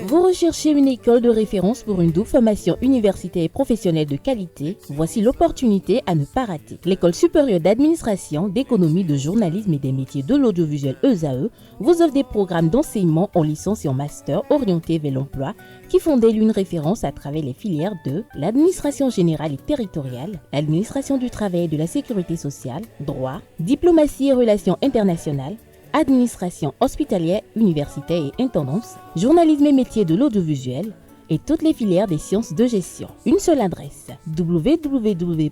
Vous recherchez une école de référence pour une double formation universitaire et professionnelle de qualité? Voici l'opportunité à ne pas rater. L'École supérieure d'administration, d'économie, de journalisme et des métiers de l'audiovisuel ESAE vous offre des programmes d'enseignement en licence et en master orientés vers l'emploi qui font d'elle une référence à travers les filières de l'administration générale et territoriale, l'administration du travail et de la sécurité sociale, droit, diplomatie et relations internationales, administration hospitalière, universitaire et intendance, journalisme et métiers de l'audiovisuel et toutes les filières des sciences de gestion. Une seule adresse, www.esae.bj.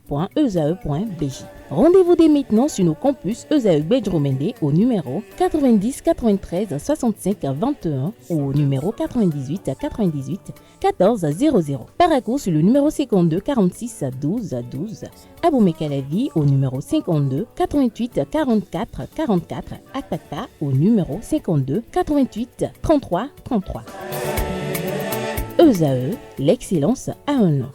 Rendez-vous dès maintenant sur nos campus ESAE Bedjromende au numéro 90 93 65 21 ou au numéro 98 98 14 00. Paracourt sur le numéro 52 46 12 12. Aboumé-Calavi au numéro 52 88 44 44. Akpata au numéro 52 88 33 33. ESAE, l'excellence a un nom.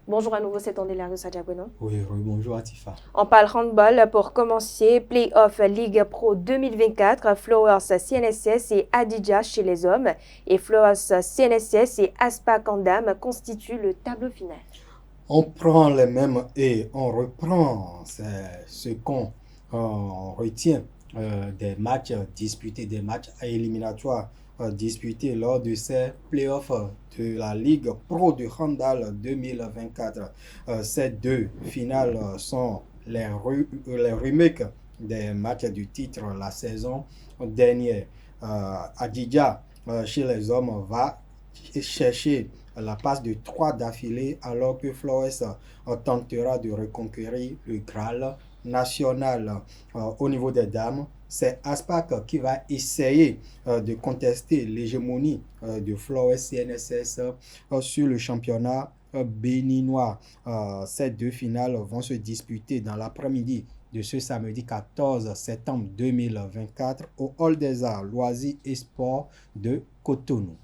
Bonjour à nouveau, c'est Andéla Sadjagoueno. Oui, bonjour Atifa. On parle handball pour commencer. Play-off Ligue Pro 2024, Flowers CNSS et Adidja chez les hommes. Et Flowers CNSS et Aspac en dames constituent le tableau final. On prend les mêmes et on reprend ce qu'on retient des matchs disputés, des matchs éliminatoires disputés lors de ces playoffs de la Ligue Pro de Handball 2024. Ces deux finales sont les remakes des matchs du titre la saison dernière. Adidja chez les hommes va chercher la passe de 3 d'affilée alors que Flores tentera de reconquérir le Graal national. Au niveau des dames, c'est Aspac qui va essayer de contester l'hégémonie de Flores CNSS sur le championnat béninois. Ces deux finales vont se disputer dans l'après-midi de ce samedi 14 septembre 2024 au Hall des Arts, Loisirs et Sports de Cotonou.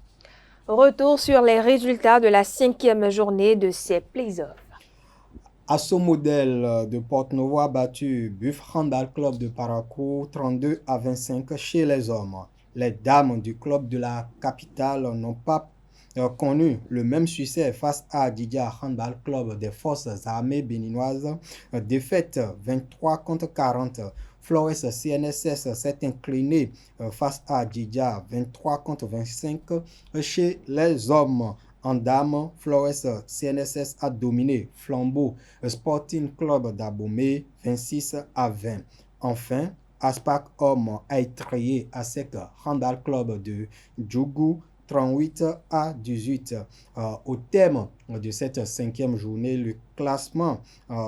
Retour sur les résultats de la 5e journée de ces playoffs. Asso Modèle de Porte-Novo a battu Buff Handball Club de Paracourt 32-25 chez les hommes. Les dames du club de la capitale n'ont pas connu le même succès face à Adidja Handball Club des forces armées béninoises. Défaite 23-40. Flores CNSS s'est incliné face à Adidja 23-25 chez les hommes. En dames, Flores CNSS a dominé Flambeau Sporting Club d'Abomey 26-20. Enfin, Aspac Homme a étrayé ASEC Handball Club de Djougou 38-18. Au terme de cette 5e journée, le classement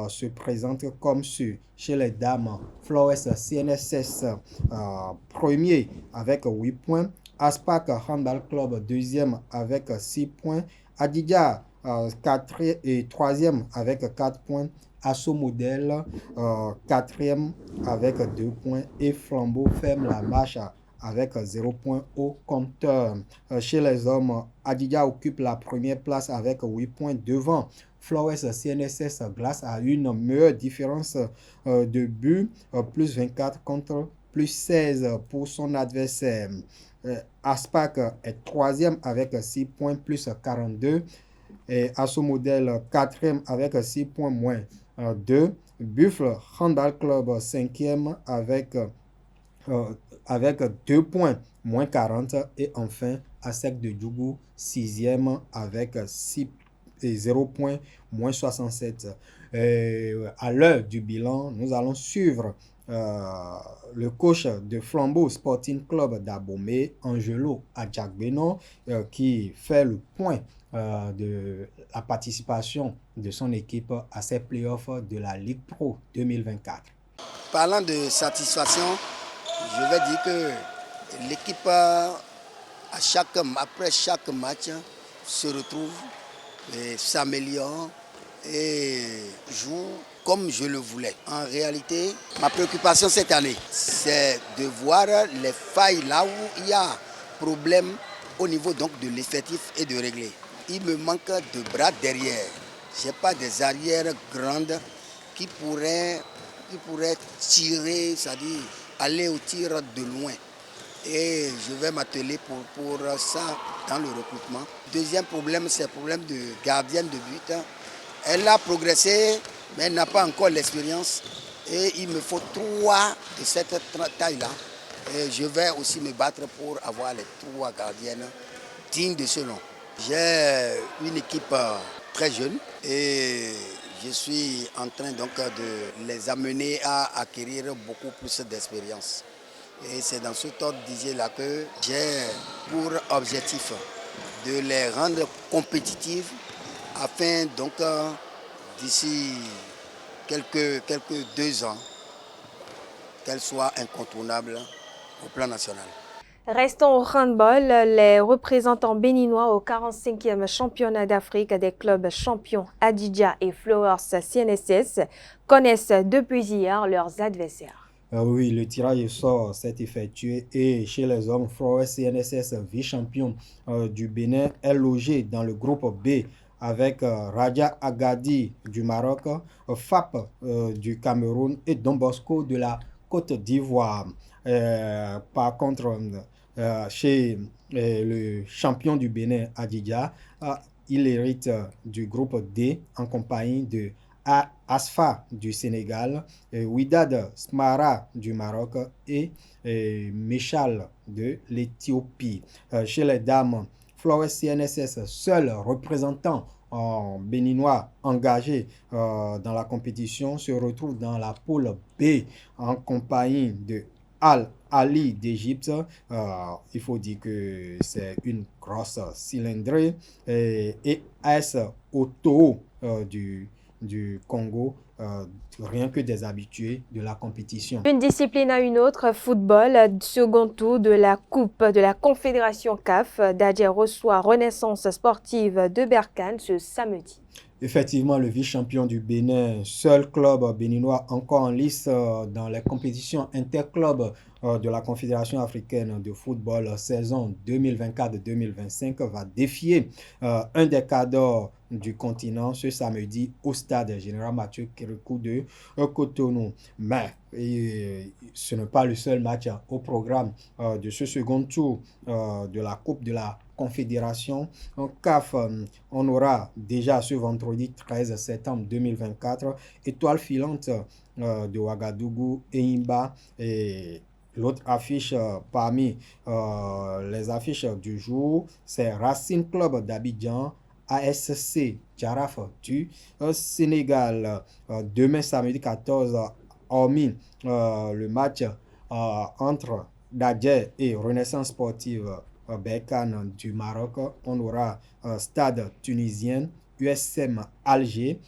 se présente comme suit. Chez les dames, Flores CNSS premier avec 8 points. Aspac Handball Club deuxième avec 6 points. Adidja 3e avec 4 points. Asso Modèle 4e avec 2 points. Et Flambeau ferme la marche avec 0 points au compteur. Chez les hommes, Adidja occupe la première place avec 8 points devant Flores CNSS grâce à une meilleure différence de but, plus 24 contre plus 16 pour son adversaire. Aspac est 3e avec 6 points plus 42 et Asso Modèle 4e avec 6 points moins 2. Buffle Handball Club 5e avec 2 points moins 40 et enfin ASEC de Djougou 6e avec 0 points moins 67. À l'heure du bilan, nous allons suivre le coach de Flambeau Sporting Club d'Abomey, Angelo Adjagbeno, qui fait le point de la participation de son équipe à ces playoffs de la Ligue Pro 2024. Parlant de satisfaction, je vais dire que l'équipe, après chaque match, se retrouve et s'améliore et joue comme je le voulais. En réalité, ma préoccupation cette année, c'est de voir les failles là où il y a problème au niveau donc de l'effectif et de régler. Il me manque de bras derrière. Je n'ai pas des arrières grandes qui pourrait tirer, c'est-à-dire aller au tir de loin. Et je vais m'atteler pour ça dans le recrutement. Deuxième problème, c'est le problème de gardienne de but. Elle a progressé, mais elle n'a pas encore l'expérience. Et il me faut 3 de cette taille-là. Et je vais aussi me battre pour avoir les 3 gardiennes dignes de ce nom. J'ai une équipe très jeune et je suis en train donc de les amener à acquérir beaucoup plus d'expérience. Et c'est dans ce ordre d'idée-là que j'ai pour objectif de les rendre compétitifs afin donc d'ici quelques 2 ans qu'elles soient incontournables au plan national. Restons au handball. Les représentants béninois au 45e championnat d'Afrique des clubs champions Adidja et Flowers CNSS connaissent depuis hier leurs adversaires. Oui, le tirage au sort s'est effectué et chez les hommes, Flowers CNSS, vice-champion du Bénin, est logé dans le groupe B avec Raja Agadi du Maroc, FAP du Cameroun et Don Bosco de la Côte d'Ivoire. Par contre, chez le champion du Bénin, Adidja, il hérite du groupe D en compagnie de Asfa du Sénégal, Widad Smara du Maroc et Mechal de l'Éthiopie. Chez les dames, Flowers CNSS, seul représentant béninois engagé dans la compétition, se retrouve dans la poule B en compagnie de Al-Ali d'Égypte. Il faut dire que c'est une grosse cylindrée et AS Oto du Congo, rien que des habitués de la compétition. Une discipline à une autre, football, second tour de la Coupe de la Confédération CAF. Dadje reçoit Renaissance sportive de Berkane ce samedi. Effectivement, le vice-champion du Bénin, seul club béninois encore en lice dans les compétitions interclubs de la Confédération africaine de football saison 2024-2025, va défier un des cadres du continent ce samedi au stade Général Mathieu Kérékou de Cotonou. Mais ce n'est pas le seul match au programme de ce second tour de la Coupe de la Confédération CAF. On aura déjà ce vendredi 13 septembre 2024 Étoile filante de Ouagadougou et Imba, et l'autre affiche parmi les affiches du jour, c'est Racing Club d'Abidjan ASC Jaraf du Sénégal. Demain samedi 14, hormis le match entre Dadje et Renaissance sportive Berkane du Maroc, on aura Stade tunisien, USM Alger,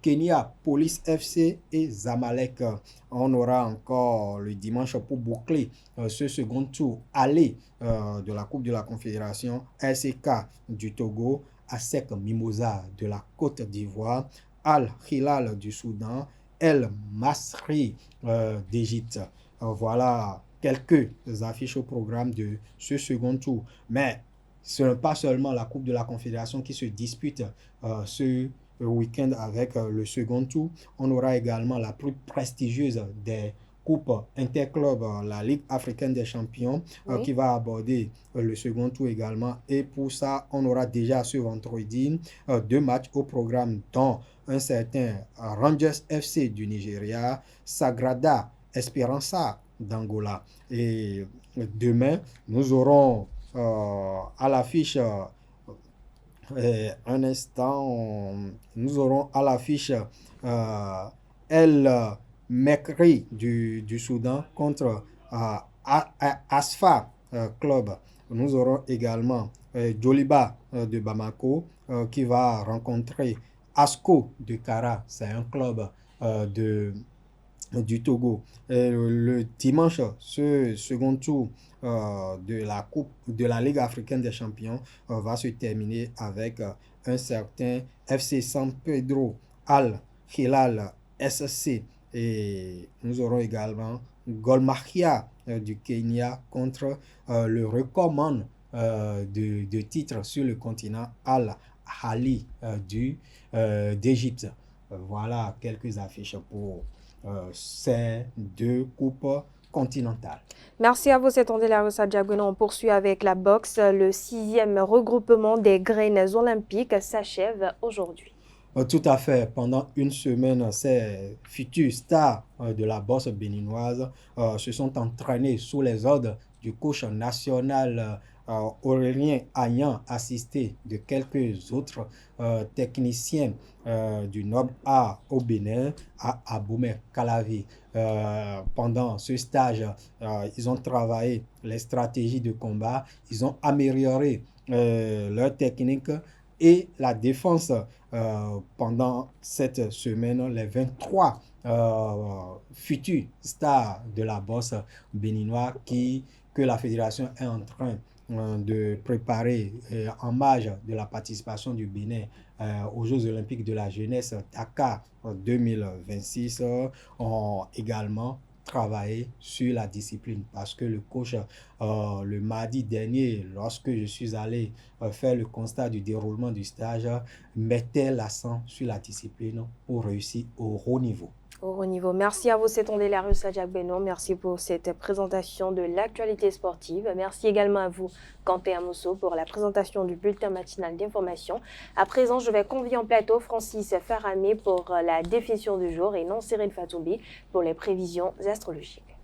Kenya Police FC et Zamalek. On aura encore le dimanche pour boucler ce second tour aller de la Coupe de la Confédération, SK du Togo, ASEC Mimosa de la Côte d'Ivoire, Al Hilal du Soudan, El Masri d'Égypte. Voilà quelques affiches au programme de ce second tour. Mais ce n'est pas seulement la Coupe de la Confédération qui se dispute ce week-end avec le second tour. On aura également la plus prestigieuse des coupes interclubs, la Ligue africaine des champions, qui va aborder le second tour également. Et pour ça, on aura déjà ce vendredi 2 matchs au programme, dont un certain Rangers FC du Nigeria, Sagrada Esperança d'Angola. Et demain, nous aurons à l'affiche un instant, nous aurons à l'affiche El Mekri du Soudan contre Asfa Club. Nous aurons également Djoliba de Bamako qui va rencontrer Asco de Kara, c'est un club du Togo. Le dimanche, ce second tour de la Coupe de la Ligue africaine des champions va se terminer avec un certain FC San Pedro Al Hilal SC, et nous aurons également Gor Mahia du Kenya contre le recordman de titres sur le continent Al Ahly d'Égypte. Voilà quelques affiches pour ces 2 coupes continentales. Merci à vous, c'est Andela Sadjagoueno. On poursuit avec la boxe. Le 6e regroupement des graines olympiques s'achève aujourd'hui. Tout à fait. Pendant une semaine, ces futurs stars de la boxe béninoise se sont entraînés sous les ordres du coach national Aurélien Agnan, assisté de quelques autres techniciens du noble art au Bénin, à Abomey Calavi. Pendant ce stage, ils ont travaillé les stratégies de combat, ils ont amélioré leur technique et la défense. Pendant cette semaine, les 23 futurs stars de la boxe béninoise que la fédération est en train de préparer en marge de la participation du Bénin aux Jeux olympiques de la jeunesse Dakar 2026 ont également travailler sur la discipline parce que le coach, le mardi dernier, lorsque je suis allé faire le constat du déroulement du stage, mettait l'accent sur la discipline pour réussir au haut niveau. Au haut niveau. Merci à vous, c'est Andela Sadjagoueno. Merci pour cette présentation de l'actualité sportive. Merci également à vous, Kanté Amosso, pour la présentation du bulletin matinal d'information. À présent, je vais convier en plateau Francis Faramé pour la définition du jour et non Cyril Fatoubi pour les prévisions astrologiques.